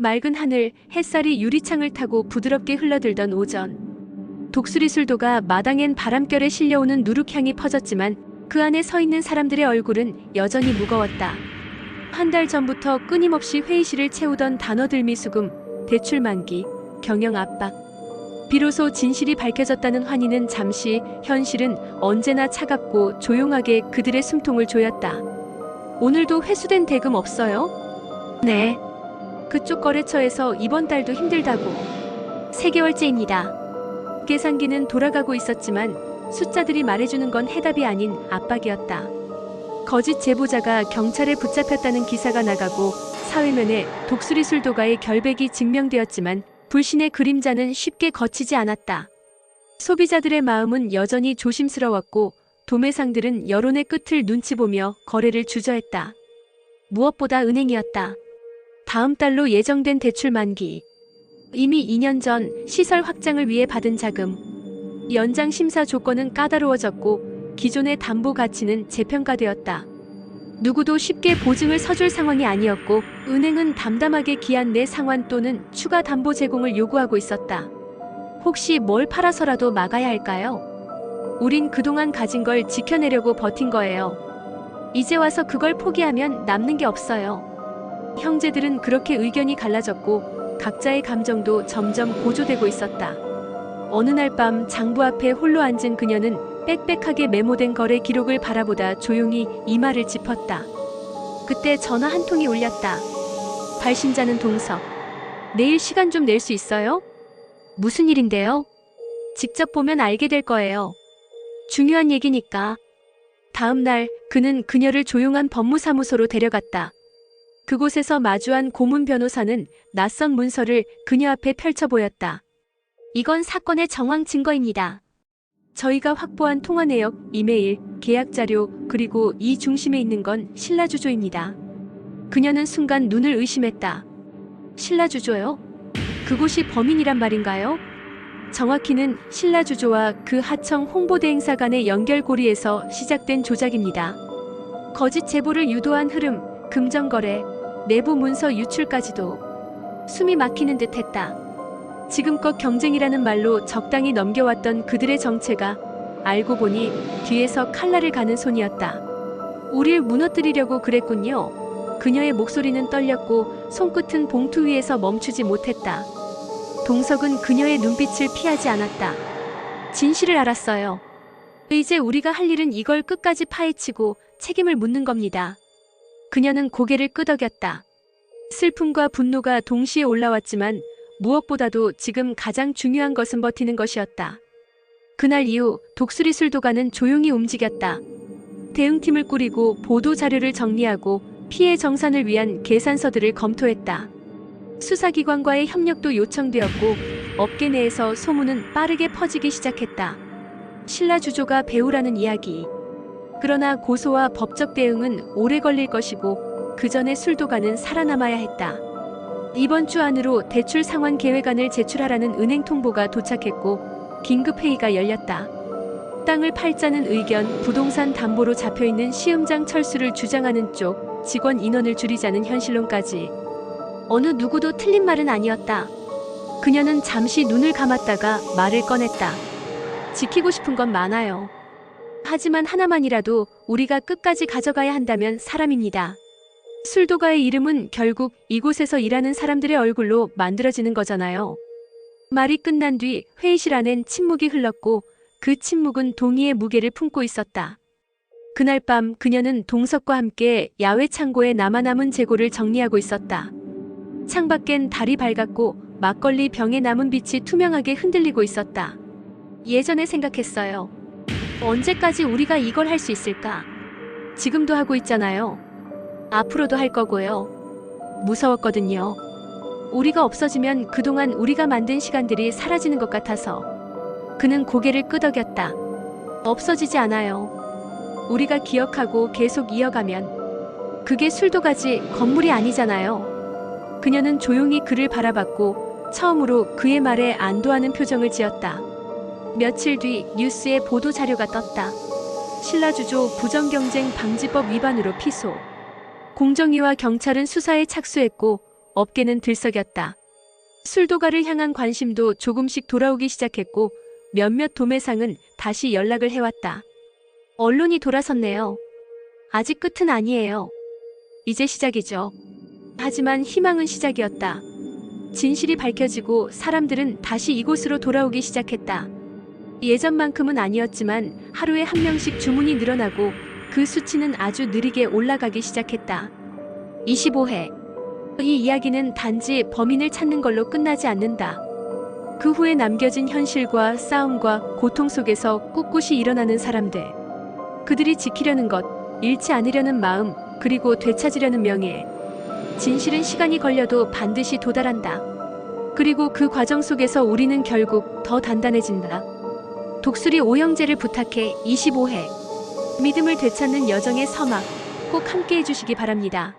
맑은 하늘, 햇살이 유리창을 타고 부드럽게 흘러들던 오전. 독수리 술도가 마당엔 바람결에 실려오는 누룩향이 퍼졌지만 그 안에 서 있는 사람들의 얼굴은 여전히 무거웠다. 한 달 전부터 끊임없이 회의실을 채우던 단어들 미수금, 대출 만기, 경영 압박. 비로소 진실이 밝혀졌다는 환희는 잠시, 현실은 언제나 차갑고 조용하게 그들의 숨통을 조였다. 오늘도 회수된 대금 없어요? 네. 그쪽 거래처에서 이번 달도 힘들다고. 3개월째입니다. 계산기는 돌아가고 있었지만 숫자들이 말해주는 건 해답이 아닌 압박이었다. 거짓 제보자가 경찰에 붙잡혔다는 기사가 나가고 사회면에 독수리 술도가의 결백이 증명되었지만 불신의 그림자는 쉽게 거치지 않았다. 소비자들의 마음은 여전히 조심스러웠고 도매상들은 여론의 끝을 눈치 보며 거래를 주저했다. 무엇보다 은행이었다. 다음 달로 예정된 대출 만기. 이미 2년 전 시설 확장을 위해 받은 자금. 연장 심사 조건은 까다로워졌고 기존의 담보 가치는 재평가되었다. 누구도 쉽게 보증을 서줄 상황이 아니었고 은행은 담담하게 기한 내 상환 또는 추가 담보 제공을 요구하고 있었다. 혹시 뭘 팔아서라도 막아야 할까요? 우린 그동안 가진 걸 지켜내려고 버틴 거예요. 이제 와서 그걸 포기하면 남는 게 없어요. 형제들은 그렇게 의견이 갈라졌고 각자의 감정도 점점 고조되고 있었다. 어느 날 밤 장부 앞에 홀로 앉은 그녀는 빽빽하게 메모된 거래 기록을 바라보다 조용히 이마를 짚었다. 그때 전화 한 통이 울렸다. 발신자는 동석. 내일 시간 좀 낼 수 있어요? 무슨 일인데요? 직접 보면 알게 될 거예요. 중요한 얘기니까. 다음 날 그는 그녀를 조용한 법무사무소로 데려갔다. 그곳에서 마주한 고문 변호사는 낯선 문서를 그녀 앞에 펼쳐 보였다. 이건 사건의 정황 증거입니다. 저희가 확보한 통화 내역, 이메일, 계약 자료, 그리고 이 중심에 있는 건 신라주조입니다. 그녀는 순간 눈을 의심했다. 신라주조요? 그곳이 범인이란 말인가요? 정확히는 신라주조와 그 하청 홍보대 행사 간의 연결고리에서 시작된 조작입니다. 거짓 제보를 유도한 흐름, 금전거래, 내부 문서 유출까지도 숨이 막히는 듯 했다. 지금껏 경쟁이라는 말로 적당히 넘겨왔던 그들의 정체가 알고 보니 뒤에서 칼날을 가는 손이었다. 우릴 무너뜨리려고 그랬군요. 그녀의 목소리는 떨렸고 손끝은 봉투 위에서 멈추지 못했다. 동석은 그녀의 눈빛을 피하지 않았다. 진실을 알았어요. 이제 우리가 할 일은 이걸 끝까지 파헤치고 책임을 묻는 겁니다. 그녀는 고개를 끄덕였다. 슬픔과 분노가 동시에 올라왔지만 무엇보다도 지금 가장 중요한 것은 버티는 것이었다. 그날 이후 독수리 술도가는 조용히 움직였다. 대응팀을 꾸리고 보도 자료를 정리하고 피해 정산을 위한 계산서들을 검토했다. 수사기관과의 협력도 요청되었고 업계 내에서 소문은 빠르게 퍼지기 시작했다. 신라주조가 배우라는 이야기. 그러나 고소와 법적 대응은 오래 걸릴 것이고 그 전에 술도가는 살아남아야 했다. 이번 주 안으로 대출 상환 계획안을 제출하라는 은행 통보가 도착했고 긴급회의가 열렸다. 땅을 팔자는 의견, 부동산 담보로 잡혀있는 시음장 철수를 주장하는 쪽, 직원 인원을 줄이자는 현실론까지. 어느 누구도 틀린 말은 아니었다. 그녀는 잠시 눈을 감았다가 말을 꺼냈다. 지키고 싶은 건 많아요. 하지만 하나만이라도 우리가 끝까지 가져가야 한다면 사람입니다. 술도가의 이름은 결국 이곳에서 일하는 사람들의 얼굴로 만들어지는 거잖아요. 말이 끝난 뒤 회의실 안엔 침묵이 흘렀고 그 침묵은 동의의 무게를 품고 있었다. 그날 밤 그녀는 동석과 함께 야외 창고에 남아남은 재고를 정리하고 있었다. 창밖엔 달이 밝았고 막걸리 병에 남은 빛이 투명하게 흔들리고 있었다. 예전에 생각했어요. 언제까지 우리가 이걸 할 수 있을까? 지금도 하고 있잖아요. 앞으로도 할 거고요. 무서웠거든요. 우리가 없어지면 그동안 우리가 만든 시간들이 사라지는 것 같아서. 그는 고개를 끄덕였다. 없어지지 않아요. 우리가 기억하고 계속 이어가면. 그게 술도가지 건물이 아니잖아요. 그녀는 조용히 그를 바라봤고 처음으로 그의 말에 안도하는 표정을 지었다. 며칠 뒤 뉴스에 보도 자료가 떴다. 신라주조 부정경쟁 방지법 위반으로 피소. 공정위와 경찰은 수사에 착수했고 업계는 들썩였다. 술도가를 향한 관심도 조금씩 돌아오기 시작했고 몇몇 도매상은 다시 연락을 해왔다. 언론이 돌아섰네요. 아직 끝은 아니에요. 이제 시작이죠. 하지만 희망은 시작이었다. 진실이 밝혀지고 사람들은 다시 이곳으로 돌아오기 시작했다. 예전만큼은 아니었지만 하루에 한 명씩 주문이 늘어나고 그 수치는 아주 느리게 올라가기 시작했다. 25회. 이 이야기는 단지 범인을 찾는 걸로 끝나지 않는다. 그 후에 남겨진 현실과 싸움과 고통 속에서 꿋꿋이 일어나는 사람들. 그들이 지키려는 것, 잃지 않으려는 마음, 그리고 되찾으려는 명예. 진실은 시간이 걸려도 반드시 도달한다. 그리고 그 과정 속에서 우리는 결국 더 단단해진다. 독수리 오영재를 부탁해 25회. 믿음을 되찾는 여정의 서막 꼭 함께 해주시기 바랍니다.